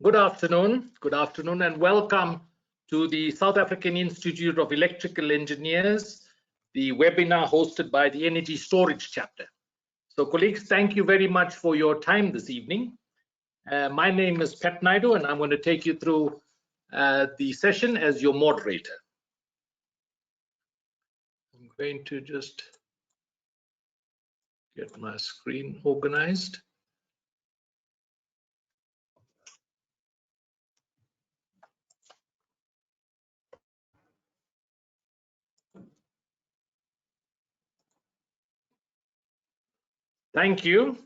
Good afternoon, and welcome to the South African Institute of Electrical Engineers, the webinar hosted by the Energy Storage Chapter. So colleagues, thank you very much for your time this evening. My name is Pat Naidoo, and I'm going to take you through the session as your moderator. I'm going to just get my screen organized. Thank you.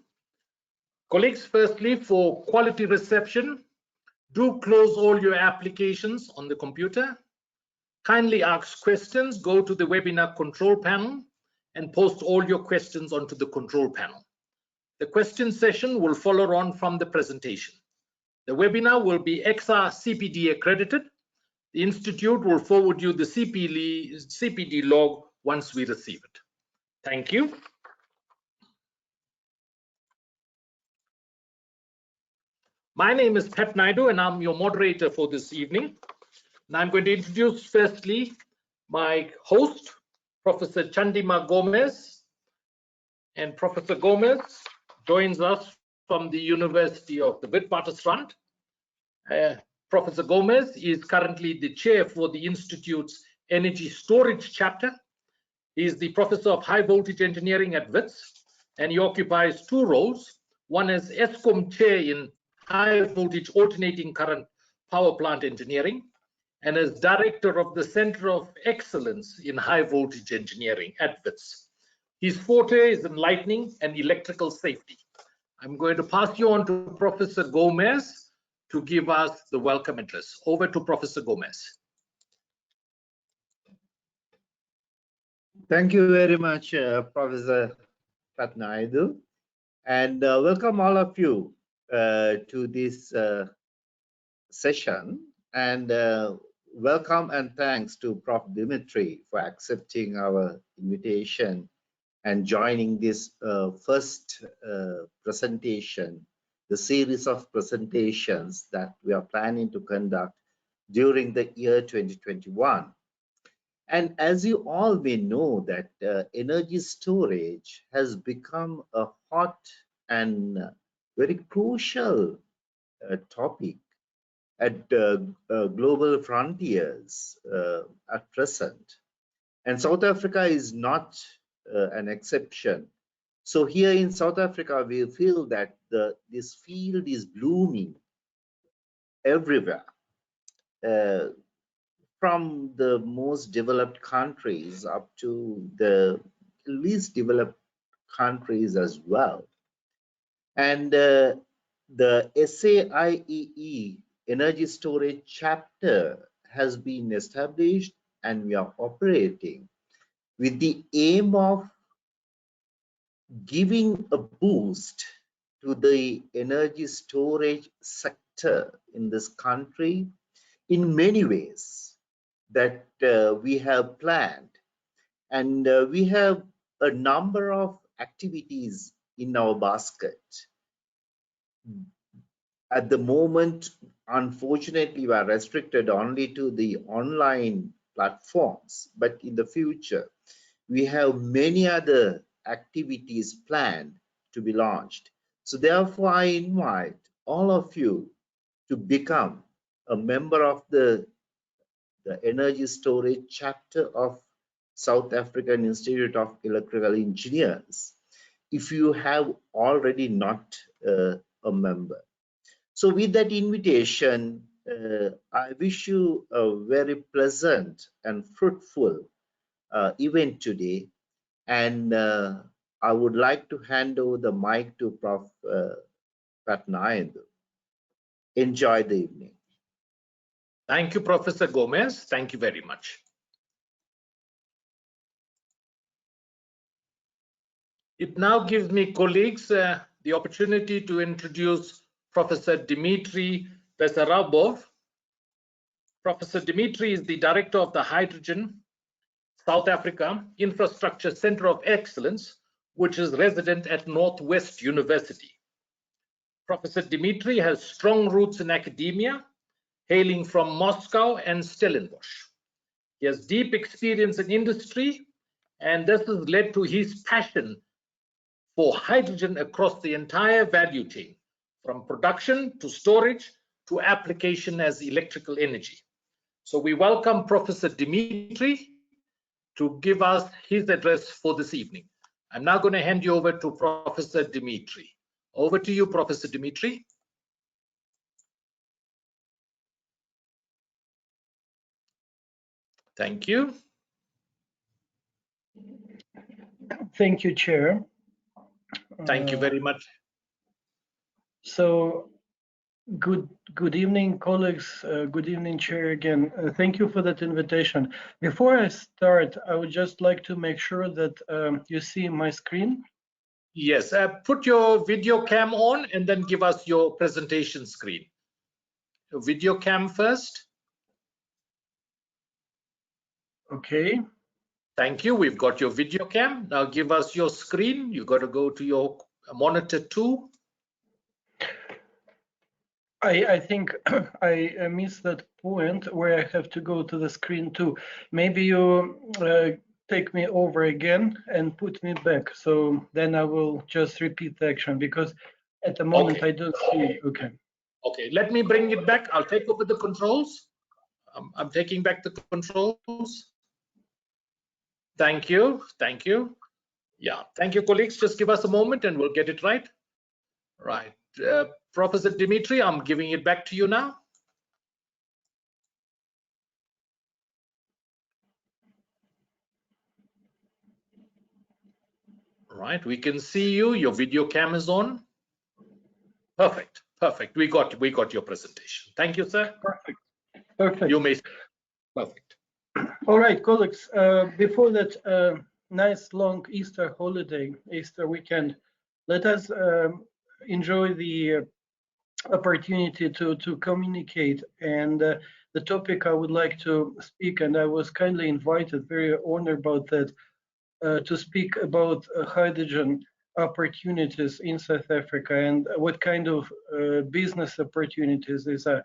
Colleagues, firstly, for quality reception, do close all your applications on the computer. Kindly ask questions, go to the webinar control panel and post all your questions onto the control panel. The question session will follow on from the presentation. The webinar will be XR CPD accredited. The Institute will forward you the CPD log once we receive it. Thank you. My name is Pat Naidoo, and I'm your moderator for this evening. And I'm going to introduce firstly my host, Professor Chandima Gomes. And Professor Gomes joins us from the University of the Witwatersrand. Professor Gomes is currently the chair for the Institute's Energy Storage Chapter. He is the Professor of High Voltage Engineering at WITS, and he occupies two roles. One as ESCOM chair in High Voltage Alternating Current Power Plant Engineering, and as Director of the Center of Excellence in High Voltage Engineering at WITS. His forte is in lightning and electrical safety. I'm going to pass you on to Professor Gomes to give us the welcome address. Over to Professor Gomes. Thank you very much, Professor Pat Naidoo, and welcome all of you to this session, and welcome and thanks to Prof Dmitri for accepting our invitation and joining this first presentation, the series of presentations that we are planning to conduct during the year 2021. And as you all may know that energy storage has become a hot and very crucial topic at global frontiers at present. And South Africa is not an exception. So here in South Africa, we feel that this field is blooming everywhere, from the most developed countries up to the least developed countries as well. And the SAIEE Energy Storage Chapter has been established, and we are operating with the aim of giving a boost to the energy storage sector in this country in many ways that we have planned. And we have a number of activities in our basket. At the moment, unfortunately, we are restricted only to the online platforms, but in the future, we have many other activities planned to be launched. So therefore, I invite all of you to become a member of the Energy Storage Chapter of South African Institute of Electrical Engineers, if you have already not a member. So with that invitation, I wish you a very pleasant and fruitful event today. And I would like to hand over the mic to Prof Pat Naidoo. Enjoy the evening. Thank you, Professor Gomes. Thank you very much. It now gives me, colleagues, the opportunity to introduce Professor Dmitri Bessarabov. Professor Dmitri is the Director of the Hydrogen South Africa Infrastructure Center of Excellence, which is resident at Northwest University. Professor Dmitri has strong roots in academia, hailing from Moscow and Stellenbosch. He has deep experience in industry, and this has led to his passion for hydrogen across the entire value chain, from production to storage to application as electrical energy. So we welcome Professor Dmitri to give us his address for this evening. I'm now going to hand you over to Professor Dmitri. Over to you, Professor Dmitri. Thank you. Thank you, Chair. Thank you very much. So, good evening, colleagues. Good evening, Chair. Again, thank you for that invitation. Before I start, I would just like to make sure that you see my screen. Yes, put your video cam on and then give us your presentation screen. Your video cam first. Okay. Thank you. We've got your video cam. Now give us your screen. You got to go to your monitor 2. I think I missed that point where I have to go to the screen 2. Maybe you take me over again and put me back. So then I will just repeat the action because at the moment I don't see it. Okay. Okay, let me bring it back. I'll take over the controls. I'm taking back the controls. Thank you. Thank you. Yeah, thank you, colleagues. Just give us a moment and we'll get it right. Right. Professor Dmitri, I'm giving it back to you now. Right, we can see you. Your video cam is on. Perfect. Perfect. We got your presentation. Thank you, sir. Perfect. Perfect. You may. Perfect. All right, colleagues. Before that nice long Easter holiday, Easter weekend, let us enjoy the opportunity to communicate. And the topic I would like to speak, and I was kindly invited, very honored about that, to speak about hydrogen opportunities in South Africa and what kind of business opportunities these are.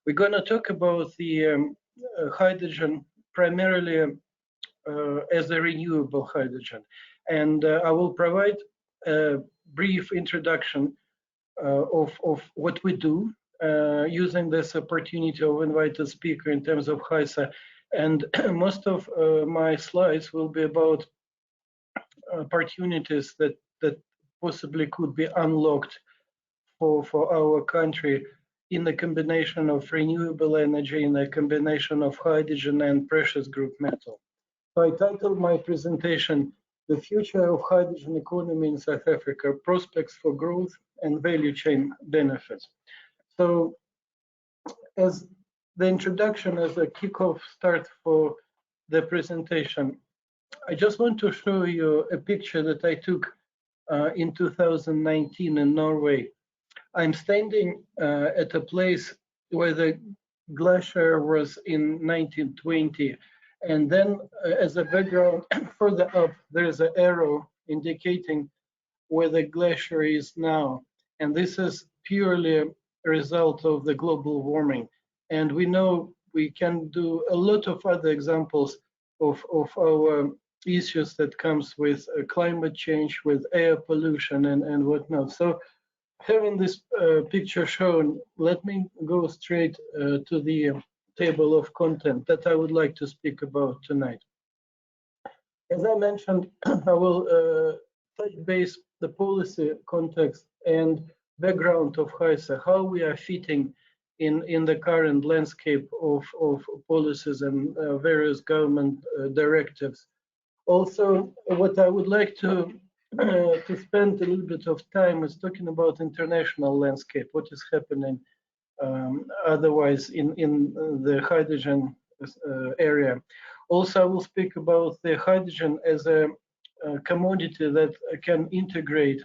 We're going to talk about the hydrogen primarily as a renewable hydrogen. And I will provide a brief introduction of what we do using this opportunity of invited speaker in terms of HySA. And most of my slides will be about opportunities that possibly could be unlocked for our country in the combination of renewable energy, in the combination of hydrogen and precious group metal. So I titled my presentation, "The Future of Hydrogen Economy in South Africa, Prospects for Growth and Value Chain Benefits." So as the introduction, as a kickoff start for the presentation, I just want to show you a picture that I took in 2019 in Norway. I'm standing at a place where the glacier was in 1920, and then as a background further up there's an arrow indicating where the glacier is now, and this is purely a result of the global warming. And we know we can do a lot of other examples of our issues that comes with climate change, with air pollution and whatnot. So having this picture shown, let me go straight to the table of content that I would like to speak about tonight. As I mentioned, I will touch base the policy context and background of HySA, how we are fitting in the current landscape of policies and various government directives. Also, what I would like to spend a little bit of time is talking about international landscape, what is happening otherwise in the hydrogen area. Also, I will speak about the hydrogen as a commodity that can integrate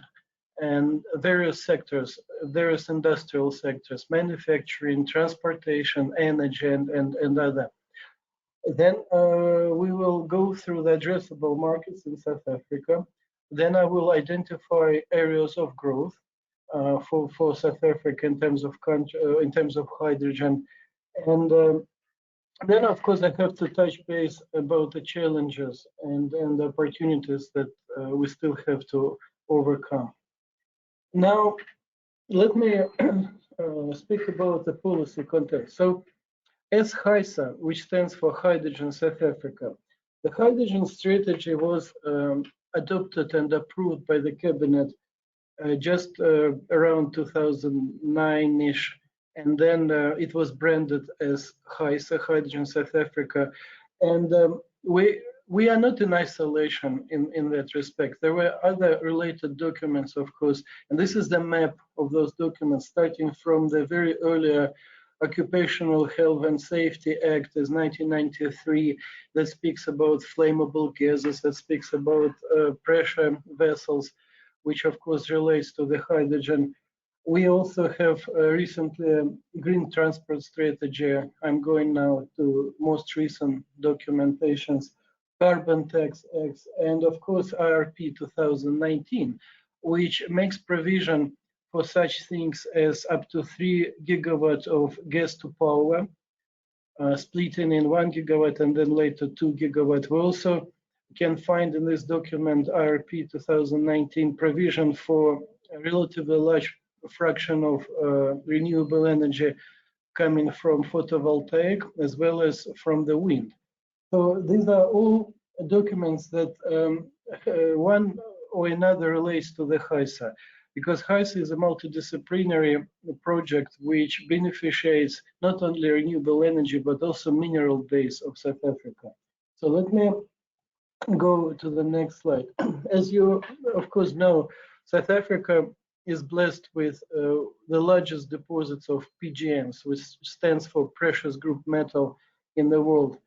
and various sectors, various industrial sectors, manufacturing, transportation, energy, and other. Then we will go through the addressable markets in South Africa. Then I will identify areas of growth. for South Africa in terms of hydrogen. And then, of course, I have to touch base about the challenges and the opportunities that we still have to overcome. Now, let me speak about the policy context. So, as HYSA, which stands for Hydrogen South Africa, the hydrogen strategy was adopted and approved by the cabinet just around 2009-ish, and then it was branded as HYSA, Hydrogen South Africa. And we are not in isolation in that respect. There were other related documents, of course, and this is the map of those documents, starting from the very earlier Occupational Health and Safety Act as 1993, that speaks about flammable gases, that speaks about pressure vessels, which of course relates to the hydrogen. We also have recently a green transport strategy. I'm going now to most recent documentations, carbon tax acts, and of course IRP 2019, which makes provision for such things as up to 3 gigawatts of gas to power, splitting in 1 gigawatt and then later 2 gigawatt. We also can find in this document IRP 2019 provision for a relatively large fraction of renewable energy coming from photovoltaic as well as from the wind. So these are all documents that one or another relates to the HYSA, because HYSA is a multidisciplinary project which beneficiates not only renewable energy but also mineral base of South Africa. So let me go to the next slide. As you of course know, South Africa is blessed with the largest deposits of PGMs, which stands for precious group metal in the world.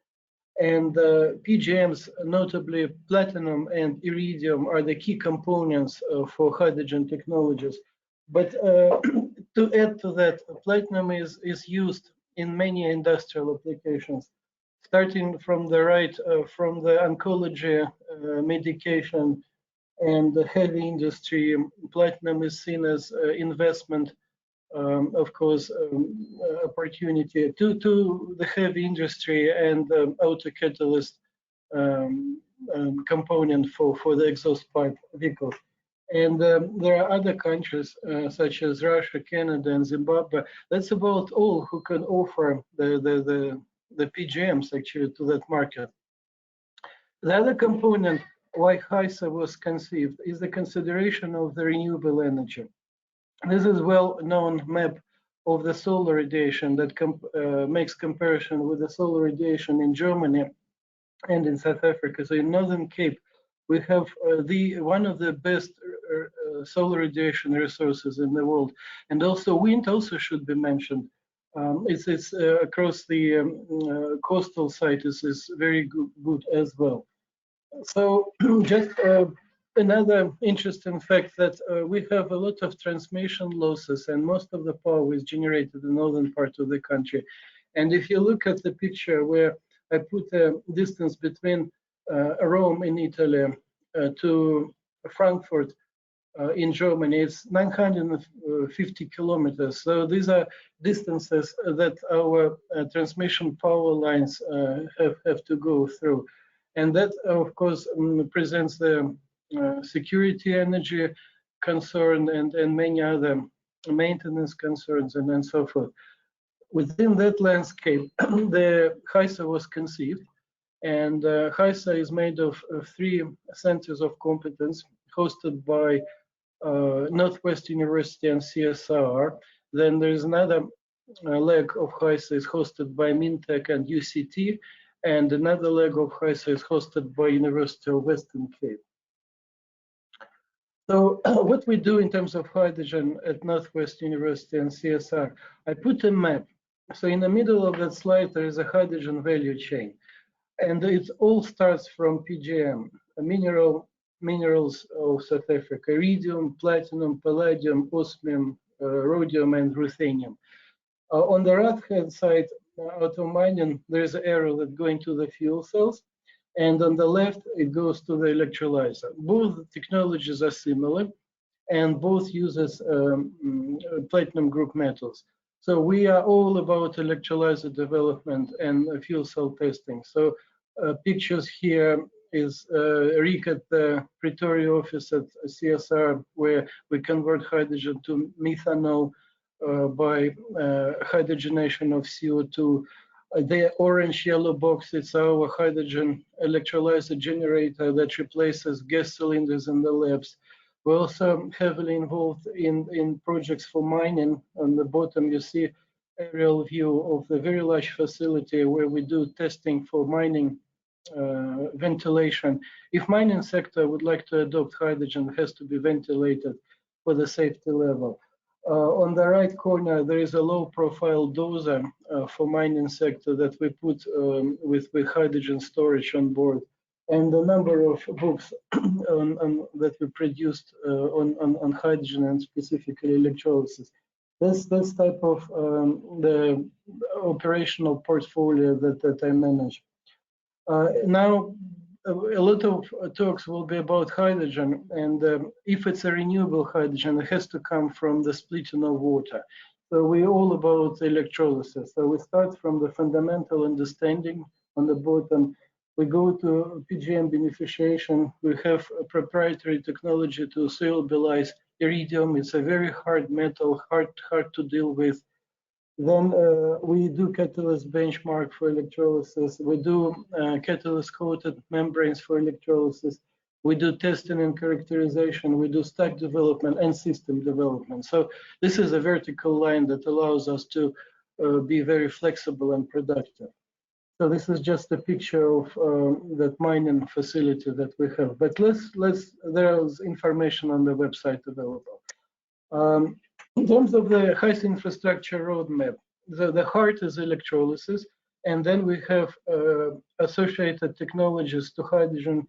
And PGMs, notably platinum and iridium, are the key components for hydrogen technologies. But to add to that, platinum is used in many industrial applications, starting from the right, from the oncology medication and the heavy industry. Platinum is seen as investment, of course, opportunity to the heavy industry and auto catalyst component for the exhaust pipe vehicles. And there are other countries such as Russia, Canada, and Zimbabwe. That's about all who can offer the PGMs actually to that market. The other component why HYSA was conceived is the consideration of the renewable energy. This is well-known map of the solar radiation that makes comparison with the solar radiation in Germany and in South Africa. So in Northern Cape, we have one of the best solar radiation resources in the world, and also wind also should be mentioned. It's across the coastal site is very good as well. So just another interesting fact that we have a lot of transmission losses, and most of the power is generated in the northern part of the country. And if you look at the picture where I put a distance between Rome in Italy to Frankfurt in Germany, it's 950 kilometers. So these are distances that our transmission power lines have to go through. And that, of course, presents the security energy concern and many other maintenance concerns and so forth. Within that landscape, the HYSA was conceived, and HYSA is made of 3 centers of competence hosted by Northwest University and CSR. Then there is another leg of HYSA is hosted by Mintech and UCT, and another leg of HYSA is hosted by University of Western Cape. So what we do in terms of hydrogen at Northwest University and CSR, I put a map. So in the middle of that slide, there is a hydrogen value chain. And it all starts from PGM, minerals of South Africa: iridium, platinum, palladium, osmium, rhodium, and ruthenium. On the right-hand side, out of mining, there's an arrow that going to the fuel cells, and on the left, it goes to the electrolyzer. Both technologies are similar, and both uses platinum group metals. So we are all about electrolyzer development and fuel cell testing. So pictures here is Rick at the Pretoria office at CSR, where we convert hydrogen to methanol by hydrogenation of CO2. The orange yellow box, it's our hydrogen electrolyzer generator that replaces gas cylinders in the labs. We're also heavily involved in projects for mining. On the bottom, you see aerial view of the very large facility where we do testing for mining ventilation. If mining sector would like to adopt hydrogen, it has to be ventilated for the safety level. On the right corner, there is a low-profile dozer for mining sector that we put with hydrogen storage on board, and a number of books that we produced on hydrogen and specifically electrolysis. This type of the operational portfolio that I manage. Now, a lot of talks will be about hydrogen, and if it's a renewable hydrogen, it has to come from the splitting of water. So we're all about electrolysis. So we start from the fundamental understanding on the bottom. We go to PGM beneficiation. We have a proprietary technology to solubilize iridium. It's a very hard metal, hard to deal with. Then we do catalyst benchmark for electrolysis. We do catalyst-coated membranes for electrolysis. We do testing and characterization. We do stack development and system development. So this is a vertical line that allows us to be very flexible and productive. So this is just a picture of that mining facility that we have. But there's information on the website available. In terms of the HYSA infrastructure roadmap, the heart is electrolysis, and then we have associated technologies to hydrogen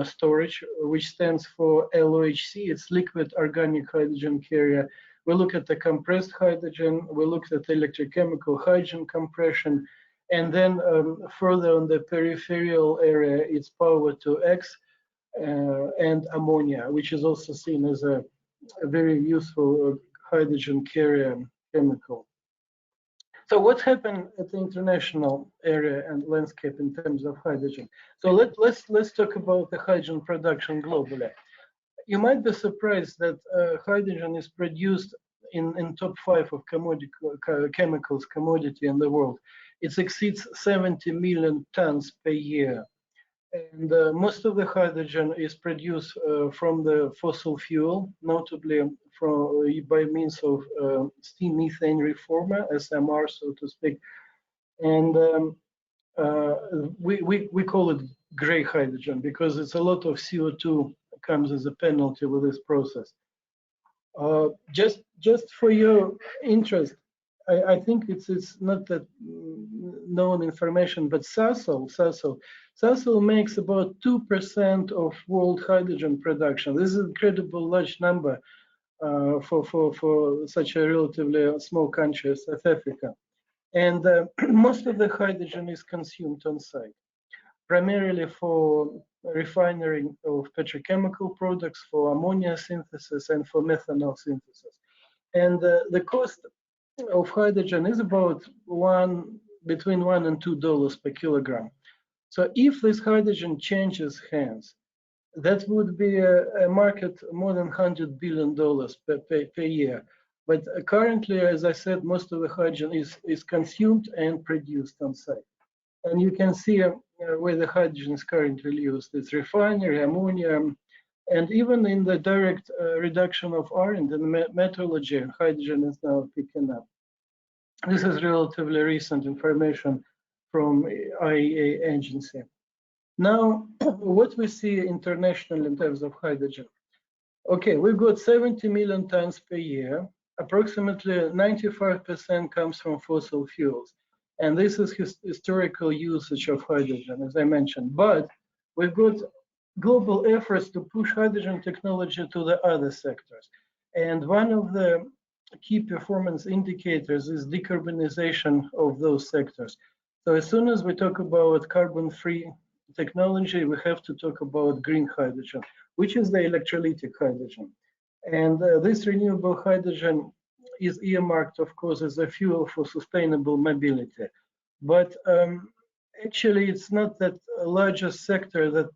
storage, which stands for LOHC. It's liquid organic hydrogen carrier. We look at the compressed hydrogen, we look at electrochemical hydrogen compression, and then further on the peripheral area, it's power to X and ammonia, which is also seen as a very useful hydrogen carrier chemical. So what happened at the international area and landscape in terms of hydrogen? So let's talk about the hydrogen production globally. You might be surprised that hydrogen is produced in top 5 of chemicals commodity in the world. It exceeds 70 million tons per year. And most of the hydrogen is produced from the fossil fuel, notably by means of steam methane reformer, SMR, so to speak. And we call it gray hydrogen because it's a lot of CO2 comes as a penalty with this process. Just for your interest, I think it's not that known information, but Sasol makes about 2% of world hydrogen production. This is an incredible large number for such a relatively small country as South Africa. And most of the hydrogen is consumed on site, primarily for refining of petrochemical products, for ammonia synthesis, and for methanol synthesis. And the cost of hydrogen is about between $1 and $2 per kilogram. So if this hydrogen changes hands, that would be a market more than $100 billion per year. But currently, as I said, most of the hydrogen is consumed and produced on site. And you can see where the hydrogen is currently used. It's refinery, ammonia, and even in the direct reduction of iron in metallurgy, hydrogen is now picking up. This is relatively recent information from IEA agency. Now, what we see internationally in terms of hydrogen. Okay, we've got 70 million tons per year. Approximately 95% comes from fossil fuels. And this is historical usage of hydrogen, as I mentioned. But we've got global efforts to push hydrogen technology to the other sectors. And one of the key performance indicators is decarbonization of those sectors. So as soon as we talk about carbon-free technology, we have to talk about green hydrogen, which is the electrolytic hydrogen. And this renewable hydrogen is earmarked, of course, as a fuel for sustainable mobility. But actually, it's not that largest sector that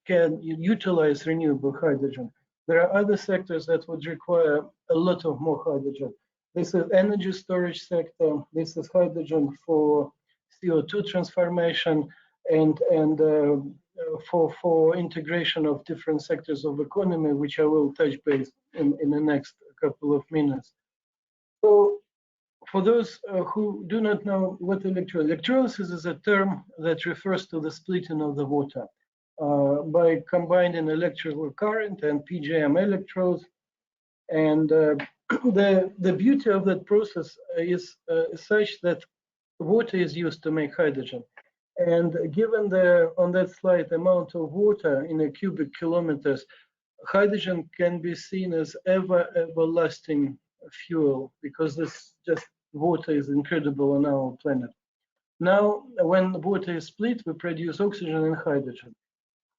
can utilize renewable hydrogen. There are other sectors that would require a lot of more hydrogen. This is energy storage sector. This is hydrogen for CO2 transformation and for integration of different sectors of economy, which I will touch base in the next couple of minutes. So for those who do not know what electrolysis is a term that refers to the splitting of the water by combining electrical current and PGM electrodes. And the beauty of that process is such that water is used to make hydrogen. And given the, on that slide, amount of water in a cubic kilometers, hydrogen can be seen as everlasting fuel, because this just water is incredible on our planet. Now, when water is split, we produce oxygen and hydrogen.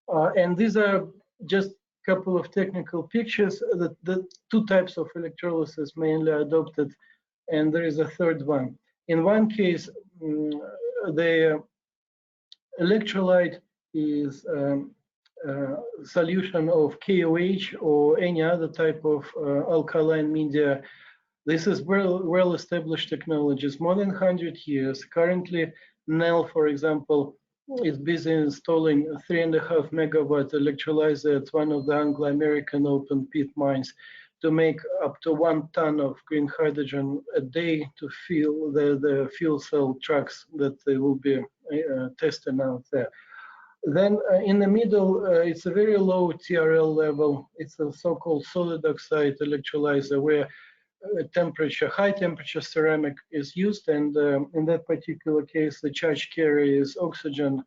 And these are just a couple of technical pictures. The two types of electrolysis mainly adopted, and there is a third one. In one case, the electrolyte is solution of KOH or any other type of alkaline media. This is well-established technologies, more than 100 years. Currently, NEL, for example, is busy installing a 3.5 megawatt electrolyzer at one of the Anglo-American open pit mines to make up to 1 ton of green hydrogen a day to fuel the fuel cell trucks that they will be testing out there. Then in the middle, it's a very low TRL level. It's a so-called solid oxide electrolyzer where high temperature ceramic is used, and in that particular case, the charge carrier is oxygen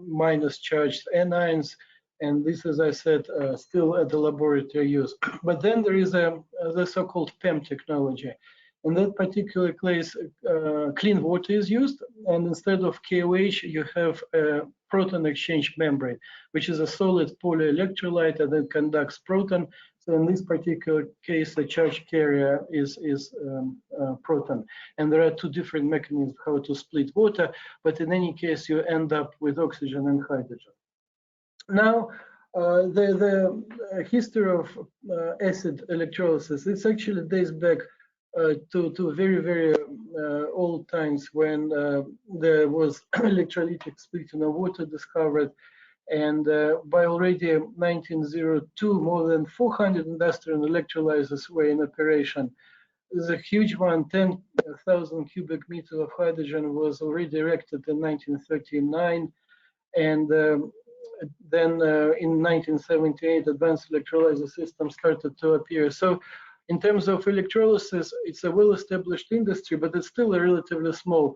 minus charged anions, and this, as I said, still at the laboratory use. But then there is the so-called PEM technology. In that particular case, clean water is used, and instead of KOH, you have a proton exchange membrane, which is a solid polyelectrolyte that conducts proton. So in this particular case, the charge carrier is proton. And there are two different mechanisms how to split water, but in any case, you end up with oxygen and hydrogen. Now, the history of acid electrolysis, it actually dates back to very old times when there was electrolytic splitting of water discovered. And by already 1902, more than 400 industrial electrolyzers were in operation. There's a huge one, 10,000 cubic meters of hydrogen was already erected in 1939. And then in 1978, advanced electrolyzer systems started to appear. So in terms of electrolysis, it's a well-established industry, but it's still a relatively small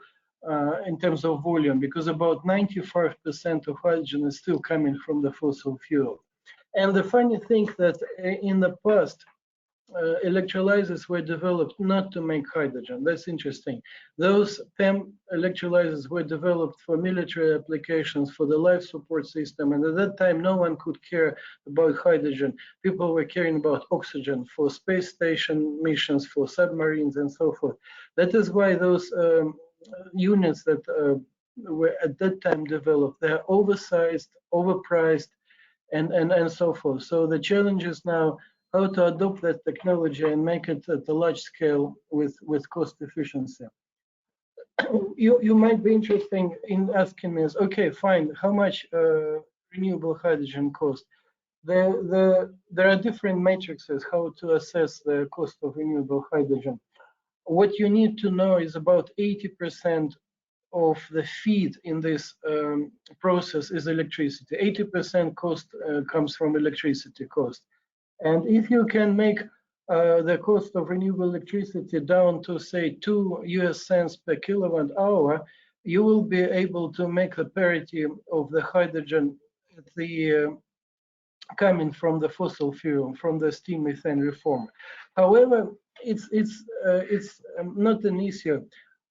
in terms of volume, because about 95% of hydrogen is still coming from the fossil fuel. And the funny thing that in the past, electrolyzers were developed not to make hydrogen. That's interesting. Those PEM electrolyzers were developed for military applications, for the life support system, and at that time no one could care about hydrogen. People were caring about oxygen for space station missions, for submarines, and so forth. That is why those units that were at that time developed, they're oversized, overpriced, and so forth. So the challenge is now how to adopt that technology and make it at a large scale with cost efficiency. You might be interested in asking me, okay, fine, how much renewable hydrogen costs? There are different matrices how to assess the cost of renewable hydrogen. What you need to know is about 80% of the feed in this process is electricity. 80% cost comes from electricity cost. And if you can make the cost of renewable electricity down to, say, 2 US cents per kilowatt hour, you will be able to make the parity of the hydrogen at the coming from the fossil fuel, from the steam methane reform. However, it's not an issue.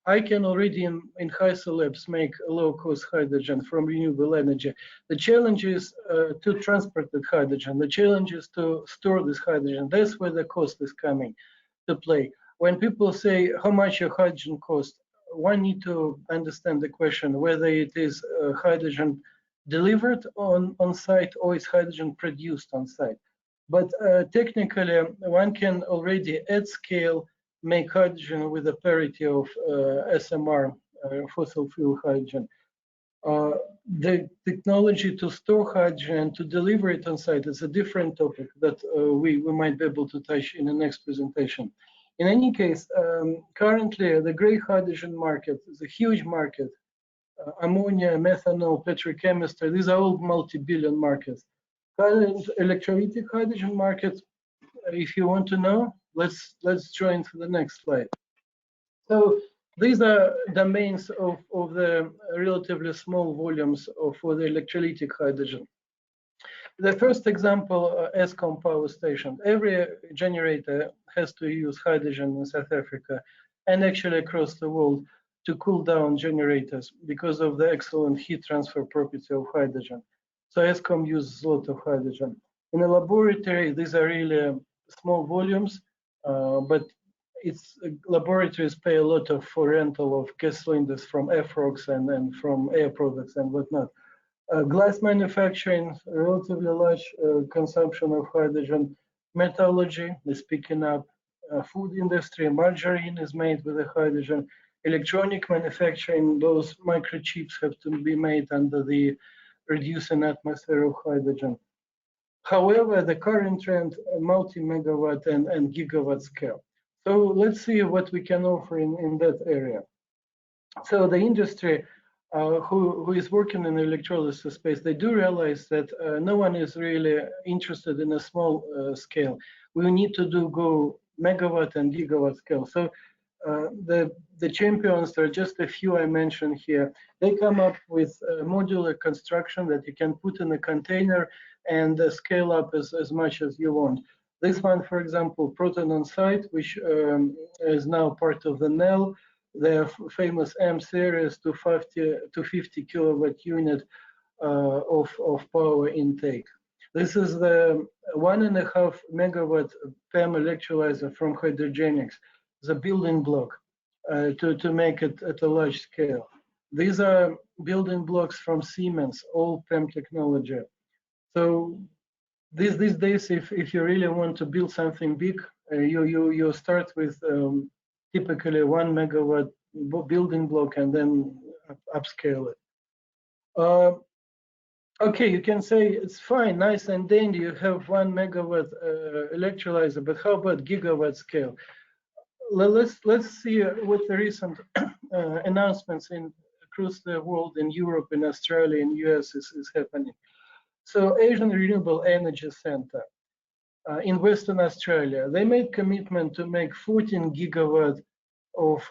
I can already in HYSA labs make low-cost hydrogen from renewable energy. The challenge is to transport the hydrogen. The challenge is to store this hydrogen. That's where the cost is coming to play. When people say how much your hydrogen costs, one need to understand the question whether it is hydrogen delivered on site or is hydrogen produced on site. But technically, one can already at scale make hydrogen with a parity of SMR, fossil fuel hydrogen. The technology to store hydrogen and to deliver it on site is a different topic that we might be able to touch in the next presentation. In any case, currently the gray hydrogen market is a huge market. Ammonia, methanol, petrochemistry, these are all multi-billion markets. Current electrolytic hydrogen market, if you want to know, let's join to the next slide. So these are domains of the relatively small volumes for the electrolytic hydrogen. The first example, ESCOM power station. Every generator has to use hydrogen in South Africa and actually across the world to cool down generators because of the excellent heat transfer property of hydrogen. So ESCOM uses a lot of hydrogen. In a laboratory, these are really small volumes, but laboratories pay a lot for rental of gas cylinders from FROGs and from air products and whatnot. Glass manufacturing, relatively large consumption of hydrogen. Metallurgy is picking up. Food industry, margarine is made with the hydrogen. Electronic manufacturing, those microchips have to be made under the reducing atmosphere of hydrogen. However, the current trend, multi-megawatt and gigawatt scale. So let's see what we can offer in that area. So the industry who is working in the electrolysis space, they do realize that no one is really interested in a small scale. We need to go megawatt and gigawatt scale. So the champions, there are just a few I mentioned here. They come up with modular construction that you can put in a container and scale up as much as you want. This one, for example, Proton on Site, which is now part of the NEL, their famous M series to 50 kilowatt unit of power intake. This is the 1.5 megawatt PEM electrolyzer from Hydrogenics, the building block to make it at a large scale. These are building blocks from Siemens, all PEM technology. So these days, if you really want to build something big, you start with typically 1 megawatt building block and then upscale it. Okay, you can say it's fine, nice and dandy. You have 1 megawatt electrolyzer, but how about gigawatt scale? Let's see what the recent announcements across the world, in Europe, in Australia, in US is happening. So Asian Renewable Energy Center in Western Australia, they made commitment to make 14 gigawatt of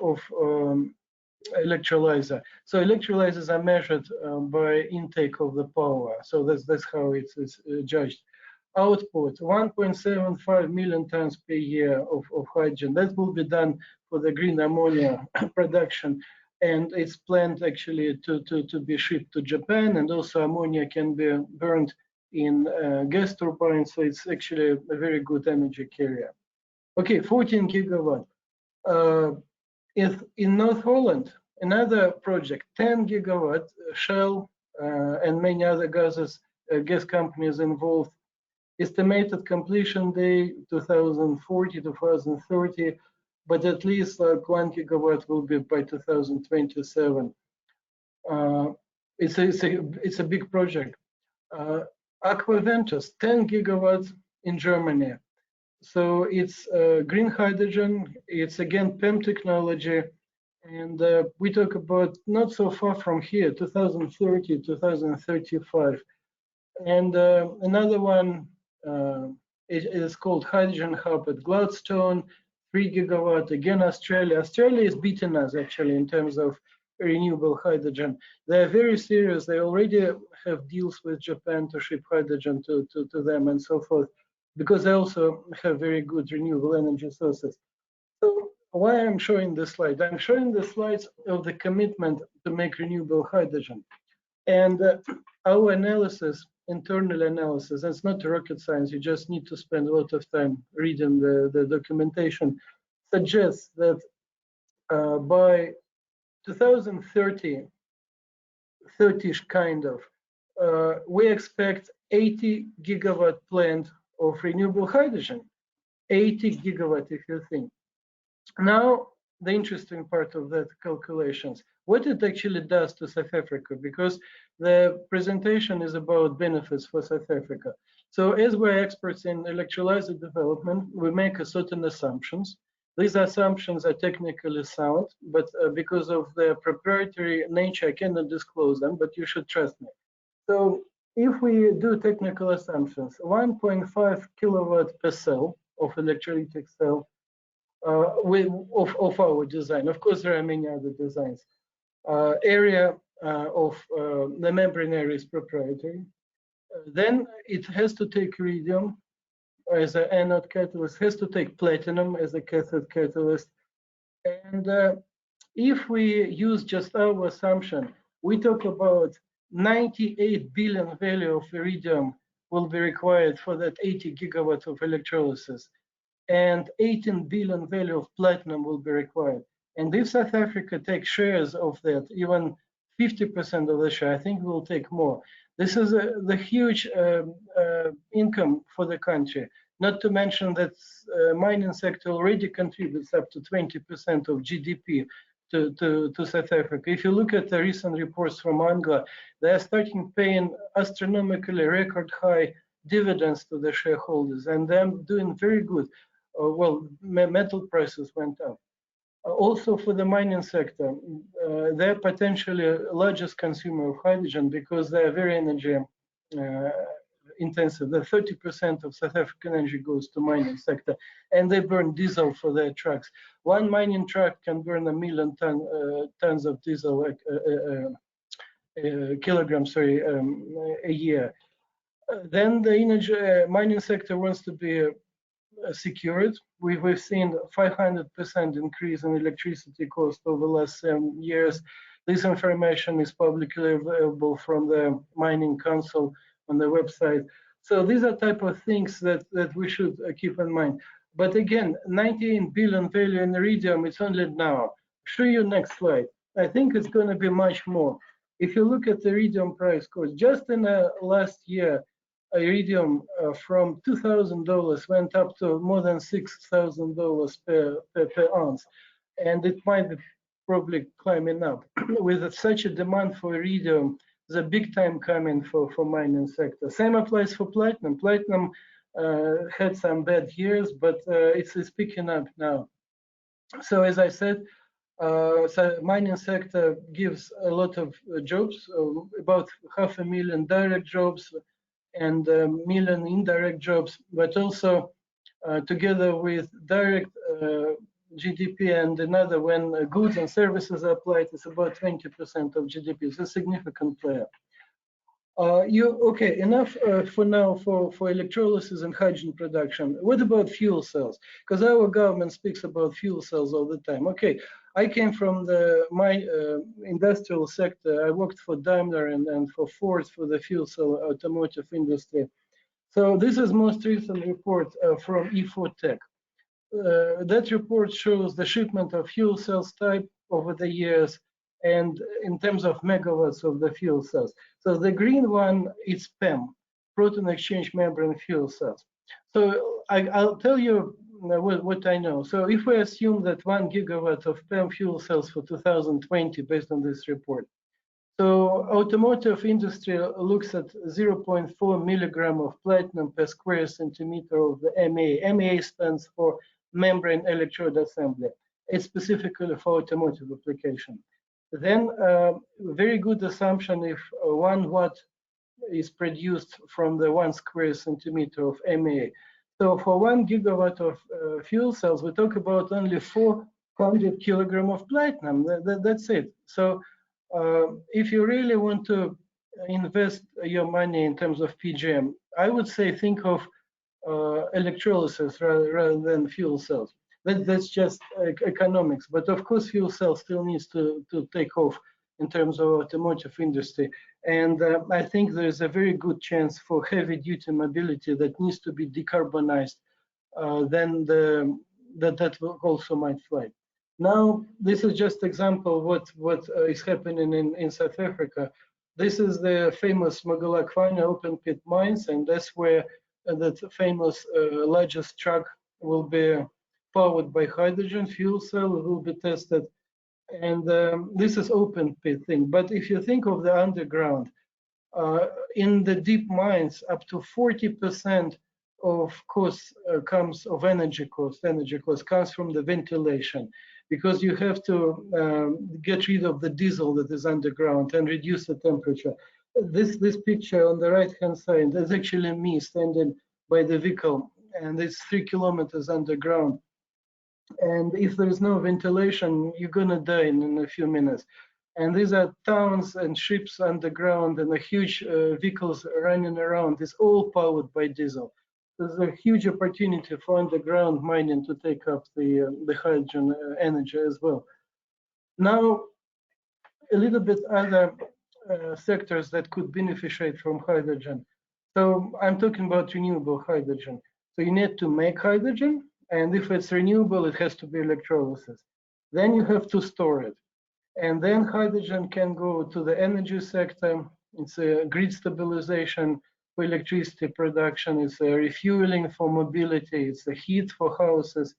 electrolyzer. So electrolyzers are measured by intake of the power. So that's how it's judged. Output 1.75 million tons per year of hydrogen. That will be done for the green ammonia production, and it's planned actually to be shipped to Japan, and also ammonia can be burned in gas turbines, so it's actually a very good energy carrier. Okay, 14 gigawatt. In North Holland, another project, 10 gigawatt, Shell and many other gas companies involved. Estimated completion day 2040, 2030, but at least like 1 gigawatt will be by 2027. It's a big project. Aquaventus, 10 gigawatts in Germany. So it's green hydrogen. It's again PEM technology, and we talk about not so far from here, 2030, 2035. And another one is called Hydrogen Hub at Gladstone, 3 gigawatt. Again, Australia. Australia is beating us actually in terms of renewable hydrogen. They're very serious. They already have deals with Japan to ship hydrogen to them and so forth, because they also have very good renewable energy sources. So why I'm showing this slide? I'm showing the slides of the commitment to make renewable hydrogen. And our analysis, internal analysis, it's not rocket science, you just need to spend a lot of time reading the documentation, suggests that by 2030, 30-ish kind of, we expect 80 gigawatt plant of renewable hydrogen. 80 gigawatt, if you think. Now, the interesting part of that calculations, what it actually does to South Africa, because the presentation is about benefits for South Africa. So as we're experts in electrolyzer development, we make a certain assumptions. These assumptions are technically sound, but because of their proprietary nature, I cannot disclose them, but you should trust me. So if we do technical assumptions, 1.5 kilowatt per cell of electrolytic cell of our design. Of course, there are many other designs. Area of the membrane area is proprietary. Then it has to take iridium as an anode catalyst, has to take platinum as a cathode catalyst. And if we use just our assumption, we talk about 98 billion value of iridium will be required for that 80 gigawatts of electrolysis, and 18 billion value of platinum will be required. And if South Africa takes shares of that, even 50% of the share, I think we'll take more. This is the huge income for the country. Not to mention that mining sector already contributes up to 20% of GDP to South Africa. If you look at the recent reports from Anglo, they are starting paying astronomically record high dividends to the shareholders, and they're doing very good. Well, metal prices went up. Also for the mining sector, they're potentially largest consumer of hydrogen because they're very energy intensive. The 30% of South African energy goes to mining sector, and they burn diesel for their trucks. One mining truck can burn 1 million tons of diesel, kilograms, sorry, a year. Then the energy mining sector wants to be secured. We've seen 500% increase in electricity cost over the last 7 years. This information is publicly available from the Mining Council on the website. So these are type of things that we should keep in mind. But again, 19 billion value in iridium, it's only now. Show you next slide. I think it's going to be much more. If you look at the iridium price cost, just in the last year, iridium from $2,000 went up to more than $6,000 per ounce, and it might be probably climbing up. With such a demand for iridium, there's a big time coming for mining sector. Same applies for platinum. Platinum had some bad years, but it's picking up now. So as I said, so mining sector gives a lot of jobs, about 500,000 direct jobs, and 1 million indirect jobs, but also together with direct GDP and another, when goods and services are applied, it's about 20% of GDP. It's a significant player. Okay, enough for now for electrolysis and hydrogen production. What about fuel cells? Because our government speaks about fuel cells all the time. Okay, I came from my industrial sector. I worked for Daimler and for Ford for the fuel cell automotive industry. So this is most recent report from E4 Tech. That report shows the shipment of fuel cells type over the years, and in terms of megawatts of the fuel cells. So the green one is PEM, proton exchange membrane fuel cells. So I'll tell you what I know. So if we assume that 1 gigawatt of PEM fuel cells for 2020 based on this report, so automotive industry looks at 0.4 milligram of platinum per square centimeter of the MEA. MEA stands for membrane electrode assembly. It's specifically for automotive application. Then very good assumption if 1 watt is produced from the 1 square centimeter of MEA. So for 1 gigawatt of fuel cells, we talk about only 400 kilogram of platinum. That's it. So if you really want to invest your money in terms of PGM, I would say think of electrolysis rather than fuel cells. That's just economics. But of course, fuel cell still needs to take off in terms of automotive industry. And I think there's a very good chance for heavy duty mobility that needs to be decarbonized. Then that also might fly. Now, this is just example of what is happening in South Africa. This is the famous Mogalakwena open pit mines, and that's where that famous largest truck will be powered by hydrogen fuel cell. It will be tested, and this is open pit thing. But if you think of the underground, in the deep mines, up to 40% of cost comes of energy cost. Energy cost comes from the ventilation, because you have to get rid of the diesel that is underground and reduce the temperature. This picture on the right-hand side is actually me standing by the vehicle, and it's 3 kilometers underground. And if there is no ventilation, you're gonna die in a few minutes. And these are towns and ships underground, and the huge vehicles running around. It's all powered by diesel. There's a huge opportunity for underground mining to take up the hydrogen energy as well. Now, a little bit other sectors that could beneficiate from hydrogen. So I'm talking about renewable hydrogen. So you need to make hydrogen, and if it's renewable, it has to be electrolysis. Then you have to store it. And then hydrogen can go to the energy sector. It's a grid stabilization for electricity production. It's a refueling for mobility. It's a heat for houses.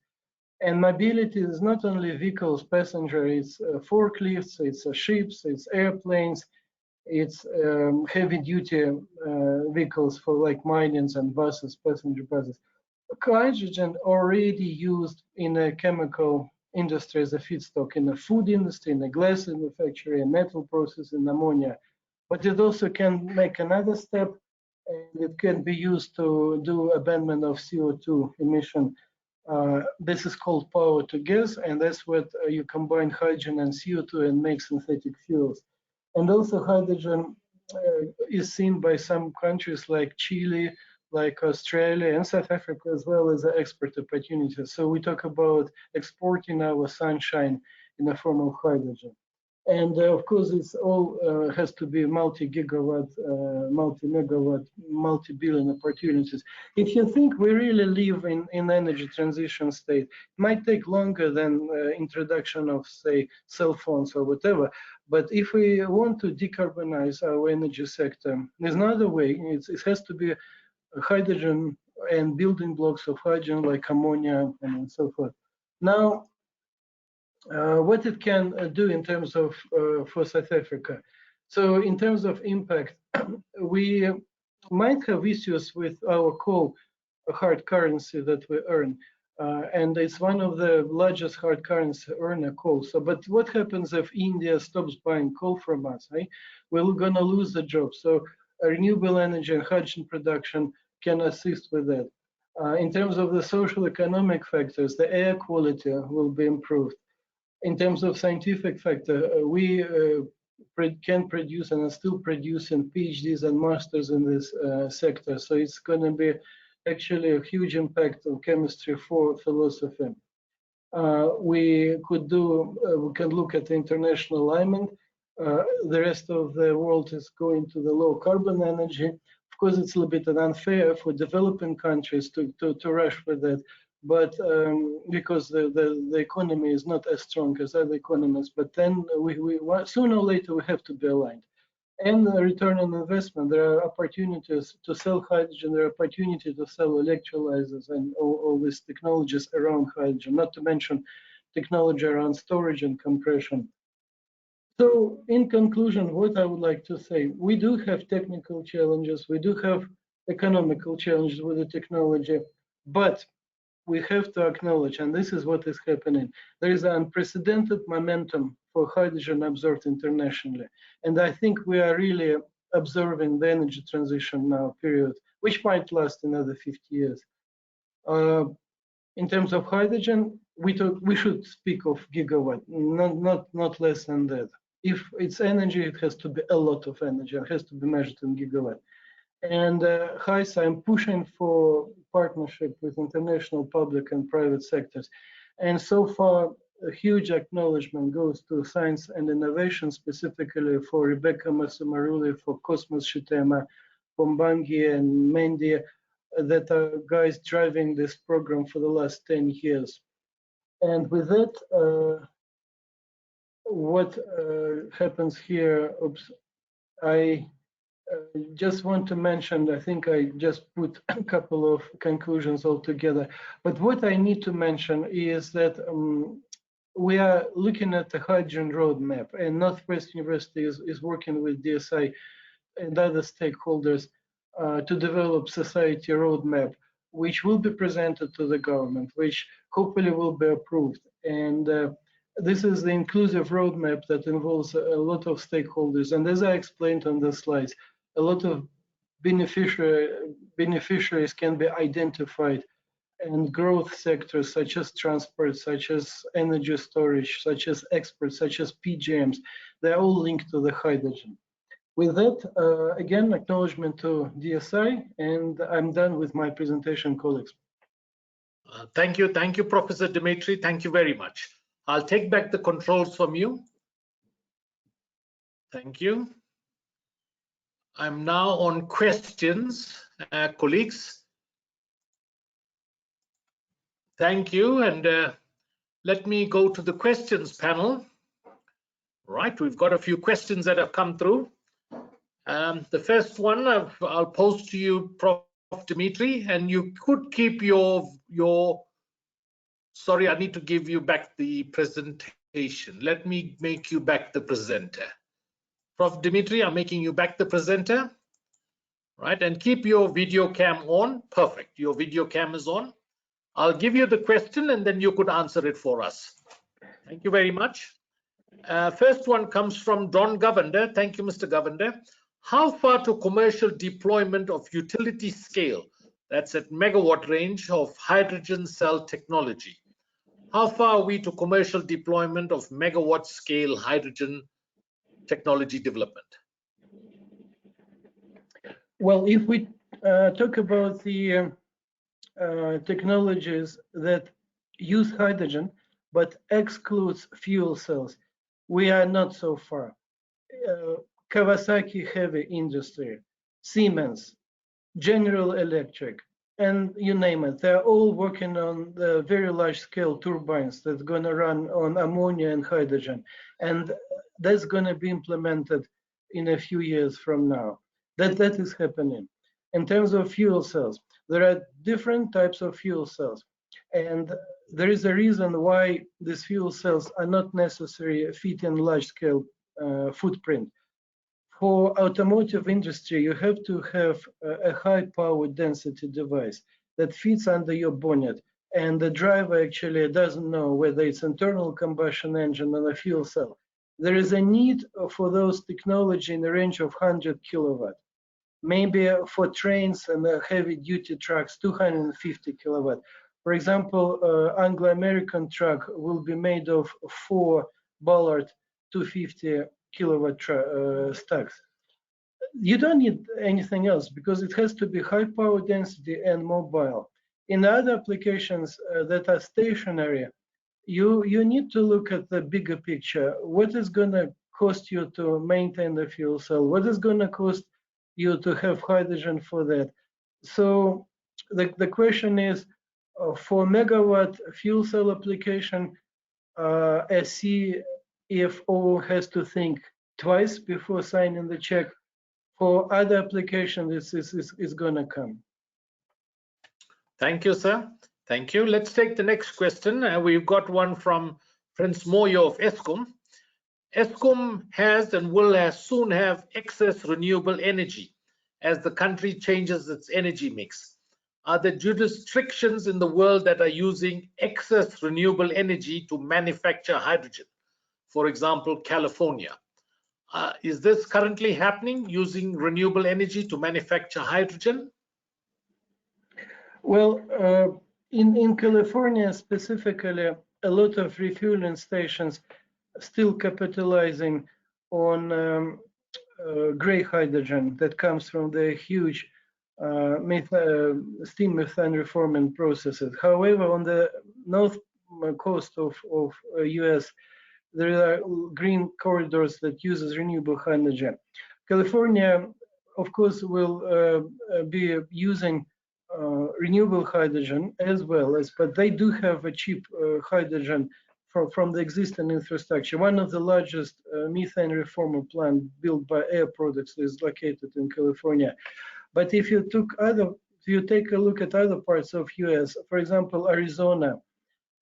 And mobility is not only vehicles, passenger, it's forklifts, it's ships, it's airplanes, it's heavy duty vehicles for like minings and buses, passenger buses. Hydrogen already used in a chemical industry as a feedstock, in the food industry, in the glass manufacturing, metal processing, ammonia. But it also can make another step, and it can be used to do abandonment of CO2 emission. This is called power to gas, and that's what you combine hydrogen and CO2 and make synthetic fuels. And also hydrogen is seen by some countries like Chile, like Australia and South Africa, as well as export opportunities. So we talk about exporting our sunshine in the form of hydrogen. And of course, it's all has to be multi-gigawatt, multi-megawatt, multi-billion opportunities. If you think we really live in energy transition state, it might take longer than introduction of, say, cell phones or whatever. But if we want to decarbonize our energy sector, there's another way. It has to be hydrogen and building blocks of hydrogen like ammonia and so forth. Now, what it can do in terms of for South Africa. So in terms of impact, we might have issues with our coal hard currency that we earn. And it's one of the largest hard currency earner coal. So, but what happens if India stops buying coal from us? Right? We're gonna lose the job. So renewable energy and hydrogen production can assist with that. In terms of the social economic factors, the air quality will be improved. In terms of scientific factor, we can produce and are still producing PhDs and masters in this sector. So it's going to be actually a huge impact on chemistry for philosophy. We can look at the international alignment. The rest of the world is going to the low carbon energy. Of course, it's a little bit unfair for developing countries to rush with that. But because the economy is not as strong as other economies, but then sooner or later we have to be aligned. And the return on investment, there are opportunities to sell hydrogen, there are opportunities to sell electrolyzers and all these technologies around hydrogen, not to mention technology around storage and compression. So in conclusion, what I would like to say, we do have technical challenges, we do have economical challenges with the technology, but we have to acknowledge, and this is what is happening, there is an unprecedented momentum for hydrogen observed internationally. And I think we are really observing the energy transition now period, which might last another 50 years. In terms of hydrogen, we should speak of gigawatt, not less than that. If it's energy, it has to be a lot of energy, it has to be measured in gigawatt. And HySA, I'm pushing for partnership with international public and private sectors. And so far, a huge acknowledgement goes to science and innovation, specifically for Rebecca Masamaruli, for Cosmos Shitema, for Mbangi and Mendy, that are guys driving this program for the last 10 years. And with that, what happens here, I just want to mention, I think I just put a couple of conclusions all together, but what I need to mention is that we are looking at the hydrogen roadmap, and Northwest University is working with DSI and other stakeholders to develop society roadmap, which will be presented to the government, which hopefully will be approved. And this is the inclusive roadmap that involves a lot of stakeholders. And as I explained on the slides, a lot of beneficiaries can be identified, and growth sectors such as transport, such as energy storage, such as exports, such as PGMs, they're all linked to the hydrogen. With that, again, acknowledgement to DSI, and I'm done with my presentation, colleagues. Thank you, Professor Dmitri. Thank you very much. I'll take back the controls from you. Thank you. I'm now on questions, colleagues. Thank you, and let me go to the questions panel. Right, we've got a few questions that have come through. The first one I'll pose to you, Prof Dmitri, and you could keep your. Sorry, I need to give you back the presentation. Let me make you back the presenter. Prof Dmitri, I'm making you back the presenter. Right, and keep your video cam on. Perfect, your video cam is on. I'll give you the question and then you could answer it for us. Thank you very much. First one comes from Don Govender. Thank you, Mr. Govender. How far to commercial deployment of utility scale, that's at megawatt range, of hydrogen cell technology? How far are we to commercial deployment of megawatt scale hydrogen technology development? Well, if we talk about the technologies that use hydrogen but excludes fuel cells, we are not so far. Kawasaki Heavy Industry, Siemens, General Electric, and you name it, they're all working on the very large scale turbines that's going to run on ammonia and hydrogen, and that's going to be implemented in a few years from now. That is happening. In terms of fuel cells, there are different types of fuel cells, and there is a reason why these fuel cells are not necessarily fit in large scale footprint. For automotive industry, you have to have a high power density device that fits under your bonnet, and the driver actually doesn't know whether it's internal combustion engine or a fuel cell. There is a need for those technology in the range of 100 kilowatt. Maybe for trains and heavy duty trucks, 250 kilowatt. For example, Anglo-American truck will be made of 4 Ballard 250 kilowatt stacks. You don't need anything else because it has to be high power density and mobile. In other applications that are stationary, you need to look at the bigger picture. What is going to cost you to maintain the fuel cell? What is going to cost you to have hydrogen for that? So the question is, for megawatt fuel cell application, a CFO has to think twice before signing the check. For other applications, this is going to come. Thank you, sir. Thank you. Let's take the next question. We've got one from Prince Moyo of ESCOM. ESCOM has and will soon have excess renewable energy as the country changes its energy mix. Are there jurisdictions in the world that are using excess renewable energy to manufacture hydrogen? For example, California. Is this currently happening, using renewable energy to manufacture hydrogen? Well, in California specifically, a lot of refueling stations still capitalizing on gray hydrogen that comes from the huge steam methane reforming processes. However, on the coast of US, there are green corridors that uses renewable hydrogen. California, of course, will be using renewable hydrogen as well as, but they do have a cheap hydrogen from the existing infrastructure. One of the largest methane reformer plant built by Air Products is located in California. But if you take a look at other parts of US, for example, Arizona,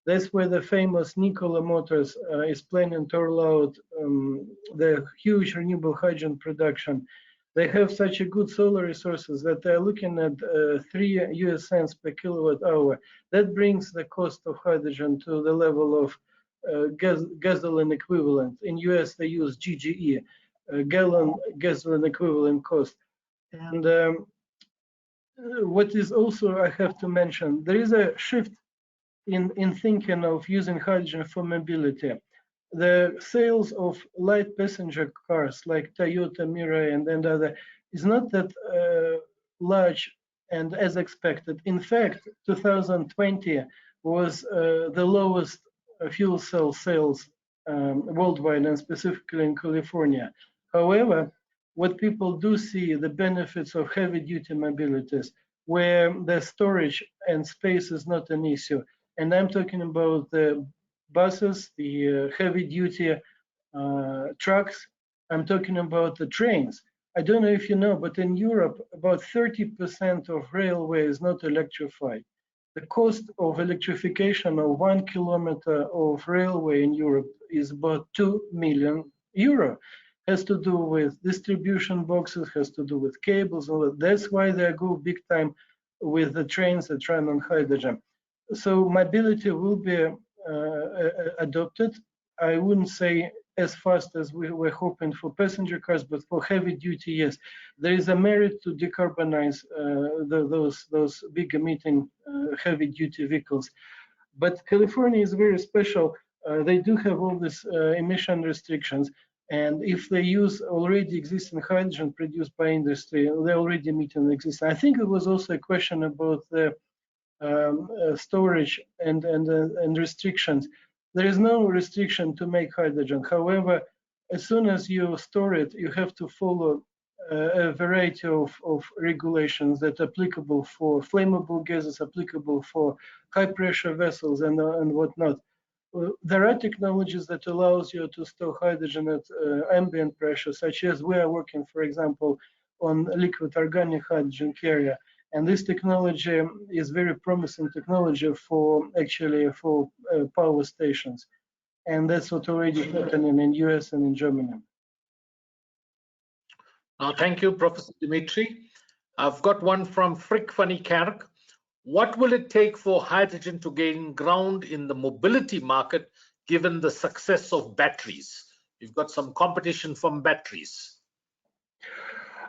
that's where the famous Nikola Motors is planning to roll out the huge renewable hydrogen production. They have such a good solar resources that they're looking at 3 US cents per kilowatt hour. That brings the cost of hydrogen to the level of gasoline equivalent. In US, they use GGE, gasoline equivalent cost. And what is also, I have to mention, there is a shift in thinking of using hydrogen for mobility. The sales of light passenger cars like Toyota Mirai and other is not that large and as expected. In fact, 2020 was the lowest fuel cell sales worldwide and specifically in California. However, what people do see the benefits of heavy duty mobilities where the storage and space is not an issue. And I'm talking about the buses, the heavy duty trucks. I'm talking about the trains. I don't know if you know, but in Europe, about 30% of railway is not electrified. The cost of electrification of 1 kilometer of railway in Europe is about 2 million euro. Has to do with distribution boxes, has to do with cables. That's why they go big time with the trains that run on hydrogen. So mobility will be adopted. I wouldn't say as fast as we were hoping for passenger cars, but for heavy duty, yes. There is a merit to decarbonize those big emitting heavy duty vehicles. But California is very special. They do have all these emission restrictions. And if they use already existing hydrogen produced by industry, they already meet an existing. I think it was also a question about the storage and restrictions. There is no restriction to make hydrogen. However, as soon as you store it, you have to follow a variety of regulations that are applicable for flammable gases, applicable for high pressure vessels and whatnot. There are technologies that allows you to store hydrogen at ambient pressure, such as we are working, for example, on liquid organic hydrogen carrier. And this technology is very promising technology for power stations. And that's what already happening in US and in Germany. Thank you, Professor Dmitri. I've got one from Frick van Kerk. What will it take for hydrogen to gain ground in the mobility market, given the success of batteries? We've got some competition from batteries.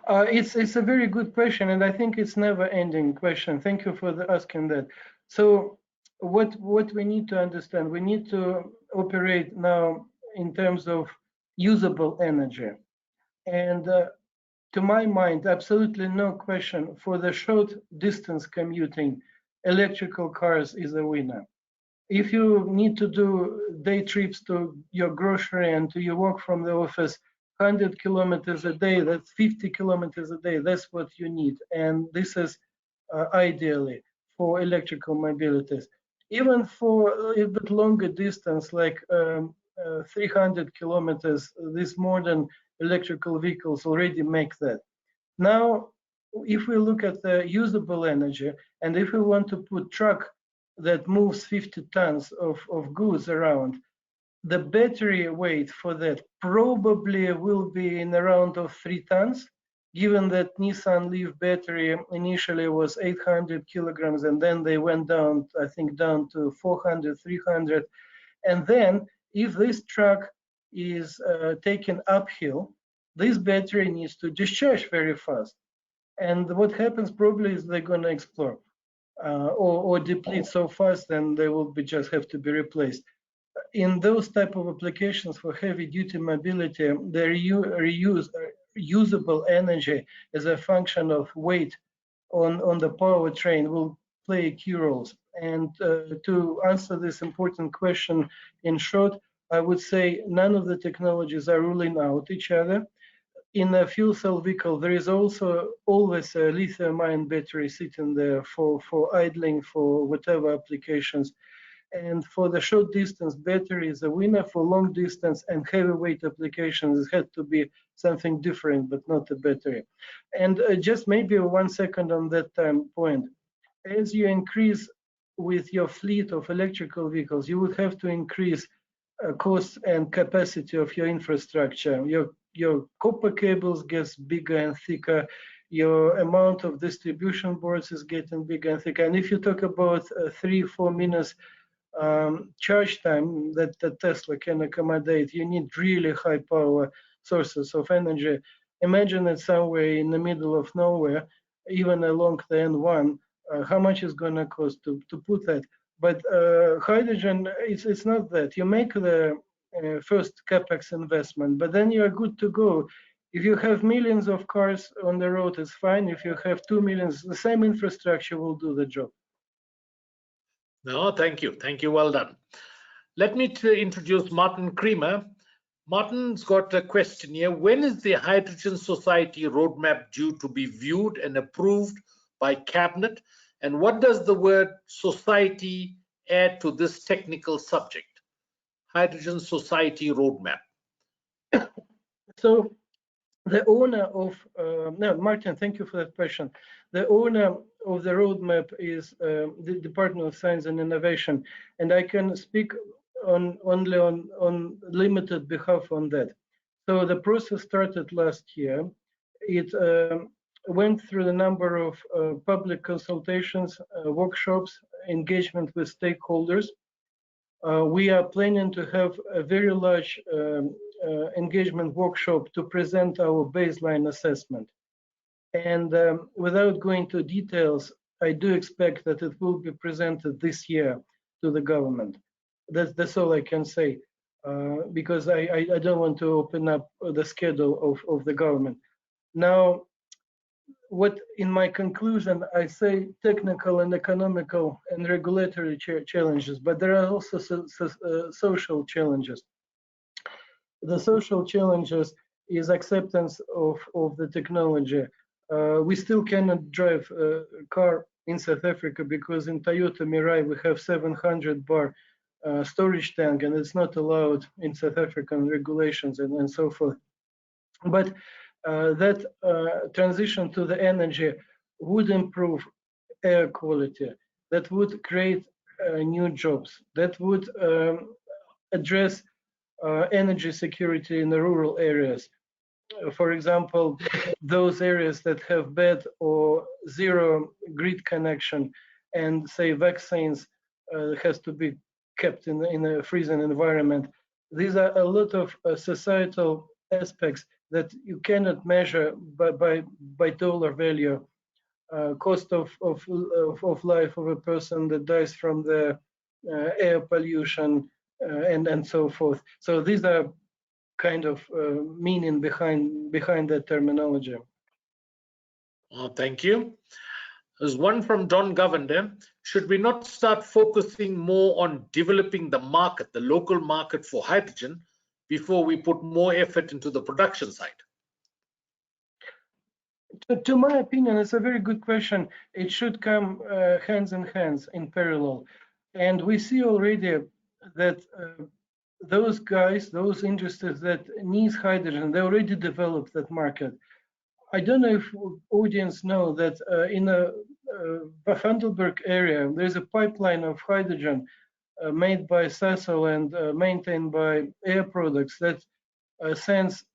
It's a very good question, and I think it's never-ending question. Thank you for asking that. So what we need to understand, we need to operate now in terms of usable energy. And to my mind, absolutely no question, for the short distance commuting, electrical cars is a winner. If you need to do day trips to your grocery and to your work from the office, 100 kilometers a day, that's 50 kilometers a day, that's what you need. And this is ideally for electrical mobilities. Even for a little bit longer distance, like 300 kilometers, these modern electrical vehicles already make that. Now, if we look at the usable energy, and if we want to put truck that moves 50 tons of goods around, the battery weight for that probably will be in around of 3 tons, given that Nissan Leaf battery initially was 800 kilograms, and then they went down, I think, down to 400, 300. And then if this truck is taken uphill, this battery needs to discharge very fast. And what happens probably is they're going to explode or deplete so fast, then they will just have to be replaced. In those type of applications for heavy duty mobility, the usable energy as a function of weight on the powertrain will play key roles. And to answer this important question in short, I would say none of the technologies are ruling out each other. In a fuel cell vehicle, there is also always a lithium-ion battery sitting there for idling, for whatever applications. And for the short distance, battery is a winner. For long distance and heavyweight applications, it had to be something different, but not a battery. And just maybe 1 second on that point. As you increase with your fleet of electrical vehicles, you would have to increase cost and capacity of your infrastructure. Your copper cables gets bigger and thicker. Your amount of distribution boards is getting bigger and thicker. And if you talk about 3-4 minutes charge time that the Tesla can accommodate, you need really high power sources of energy. Imagine it somewhere in the middle of nowhere, even along the N1, how much is going to cost to put that? But hydrogen, it's not that. You make the first capex investment, but then you are good to go. If you have millions of cars on the road, it's fine. If you have 2 million, the same infrastructure will do the job. No, thank you. Thank you. Well done. Let me introduce Martin Creamer. Martin's got a question here. When is the Hydrogen Society roadmap due to be viewed and approved by Cabinet? And what does the word society add to this technical subject? Hydrogen Society roadmap. So the owner of, no, Martin, thank you for that question. The owner of the roadmap is the Department of Science and Innovation, and I can speak only on limited behalf on that. So the process started last year. It went through a number of public consultations, workshops, engagement with stakeholders. We are planning to have a very large engagement workshop to present our baseline assessment. And without going to details, I do expect that it will be presented this year to the government. That's all I can say, because I don't want to open up the schedule of the government. Now, what in my conclusion, I say technical and economical and regulatory challenges, but there are also social challenges. The social challenges is acceptance of the technology. We still cannot drive a car in South Africa because in Toyota Mirai we have 700 bar storage tank, and it's not allowed in South African regulations and so forth. But that transition to the energy would improve air quality, that would create new jobs, that would address energy security in the rural areas. For example, those areas that have bad or zero grid connection and say vaccines has to be kept in a freezing environment. These are a lot of societal aspects that you cannot measure by dollar value. Cost of life of a person that dies from the air pollution and so forth. So these are kind of meaning behind that terminology. Oh, thank you. There's one from John Govender. Should we not start focusing more on developing the market, the local market for hydrogen, before we put more effort into the production side? To my opinion, it's a very good question. It should come hands in hands in parallel. And we see already that those guys, those industries that need hydrogen, they already developed that market. I don't know if audience know that in the Vandenberg area, there's a pipeline of hydrogen made by Sasol and maintained by Air Products that sends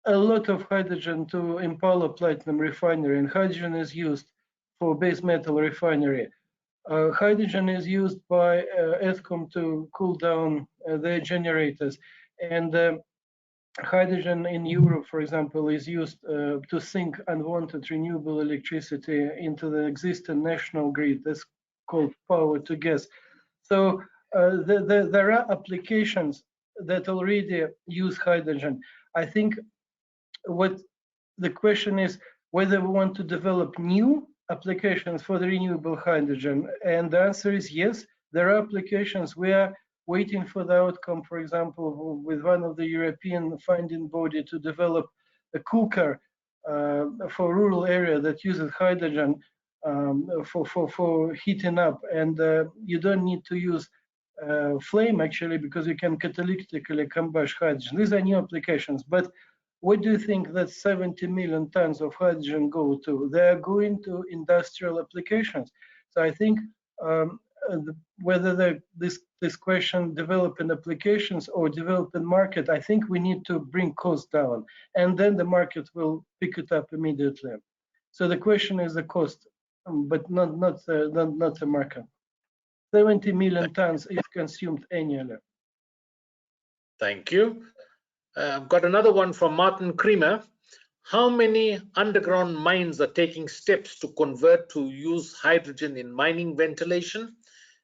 a lot of hydrogen to Impala Platinum Refinery, and hydrogen is used for base metal refinery. Hydrogen is used by Eskom to cool down their generators, and hydrogen in Europe, for example, is used to sink unwanted renewable electricity into the existing national grid. That's called power to gas. So there are applications that already use hydrogen. I think what the question is whether we want to develop new applications for the renewable hydrogen? And the answer is yes. There are applications. We are waiting for the outcome, for example, with one of the European funding body to develop a cooker for rural area that uses hydrogen for heating up. And you don't need to use flame actually, because you can catalytically combust hydrogen. These are new applications. But what do you think that 70 million tons of hydrogen go to? They are going to industrial applications. So I think whether this question developing applications or developing market, I think we need to bring costs down, and then the market will pick it up immediately. So the question is the cost, but not the market. 70 million tons is consumed annually. Thank you. I've got another one from Martin Creamer. How many underground mines are taking steps to convert to use hydrogen in mining ventilation?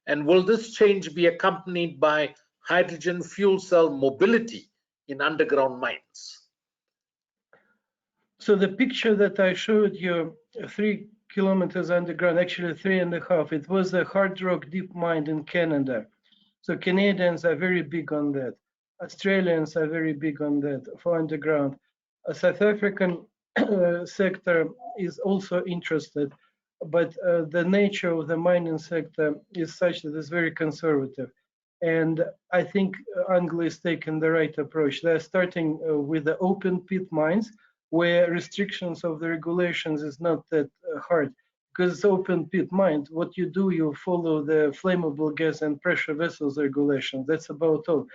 And will this change be accompanied by hydrogen fuel cell mobility in underground mines? So the picture that I showed you, 3 kilometers underground, actually 3.5, it was a hard rock deep mine in Canada. So Canadians are very big on that. Australians are very big on that for underground. A South African sector is also interested, but the nature of the mining sector is such that it's very conservative. And I think Anglo is taking the right approach. They're starting with the open pit mines, where restrictions of the regulations is not that hard. Because it's open pit mine, what you do, you follow the flammable gas and pressure vessels regulation. That's about all.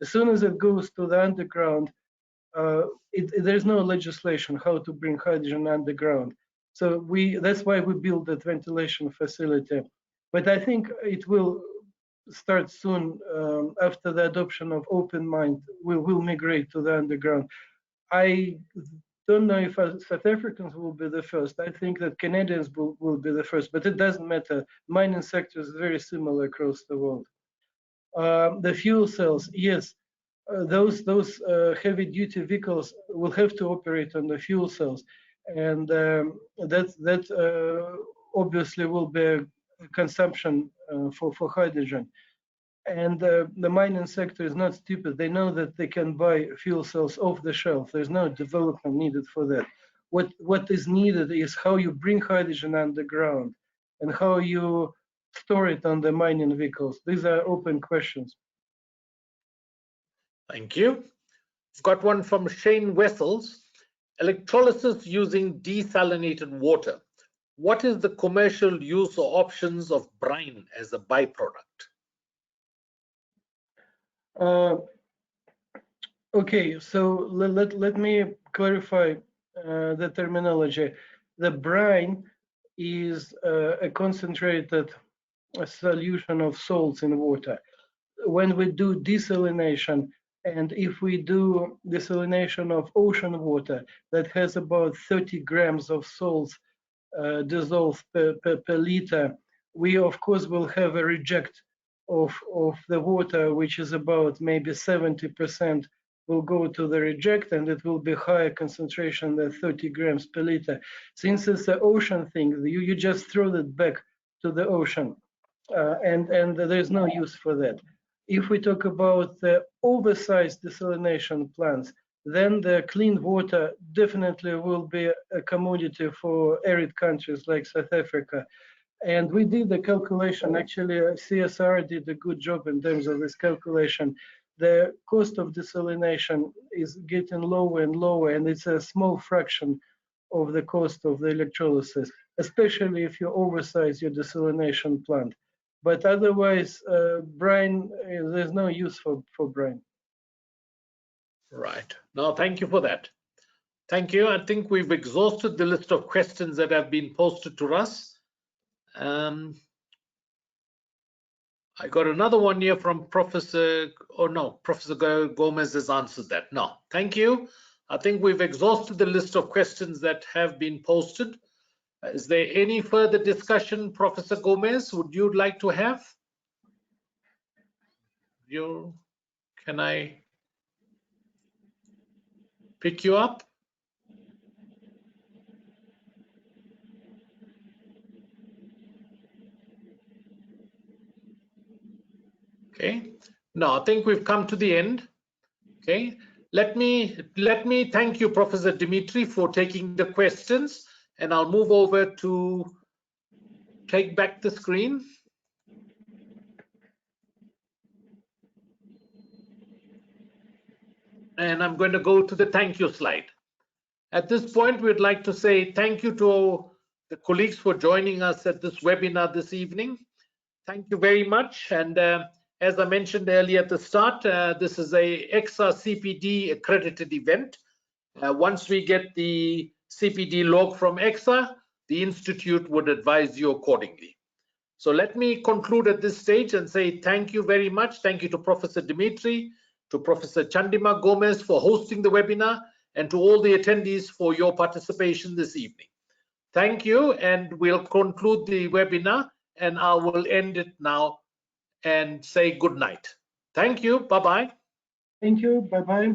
As soon as it goes to the underground, there's no legislation how to bring hydrogen underground. So that's why we build that ventilation facility. But I think it will start soon after the adoption of open mine. We will migrate to the underground. I don't know if South Africans will be the first. I think that Canadians will be the first, but it doesn't matter. Mining sector is very similar across the world. The fuel cells, yes, those heavy duty vehicles will have to operate on the fuel cells, and that obviously will be a consumption for hydrogen. And the mining sector is not stupid. They know that they can buy fuel cells off the shelf. There's no development needed for that. What is needed is how you bring hydrogen underground and how you store it on the mining vehicles. These are open questions. Thank you. We've got one from Shane Wessels. Electrolysis using desalinated water. What is the commercial use or options of brine as a byproduct? Okay, so let me clarify the terminology. The brine is a concentrated solution of salts in water. When we do desalination, and if we do desalination of ocean water that has about 30 grams of salts dissolved per liter, we of course will have a reject of the water, which is about maybe 70% will go to the reject, and it will be higher concentration than 30 grams per liter. Since it's an ocean thing, you just throw that back to the ocean, and there's no use for that. If we talk about the oversized desalination plants, then the clean water definitely will be a commodity for arid countries like South Africa. And we did the calculation, actually CSR did a good job in terms of this calculation. The cost of desalination is getting lower and lower, and it's a small fraction of the cost of the electrolysis, especially if you oversize your desalination plant. But otherwise, brine, there's no use for brine. Right. No, thank you for that. Thank you. I think we've exhausted the list of questions that have been posted to us. I got another one here from Professor, oh no, Professor Gomes has answered that. No, thank you. I think we've exhausted the list of questions that have been posted. Is there any further discussion, Professor Gomes, would you like to have? Can I pick you up? Okay, now I think we've come to the end. Okay, let me thank you, Professor Dmitri, for taking the questions, and I'll move over to take back the screen. And I'm going to go to the thank you slide. At this point, we'd like to say thank you to the colleagues for joining us at this webinar this evening. Thank you very much. And as I mentioned earlier at the start, this is a HYSA CPD accredited event. Once we get the CPD log from HYSA, the Institute would advise you accordingly. So let me conclude at this stage and say thank you very much. Thank you to Professor Dmitri, to Professor Chandima Gomes for hosting the webinar, and to all the attendees for your participation this evening. Thank you, and we'll conclude the webinar, and I will end it now and say good night. Thank you. Bye-bye. Thank you. Bye-bye.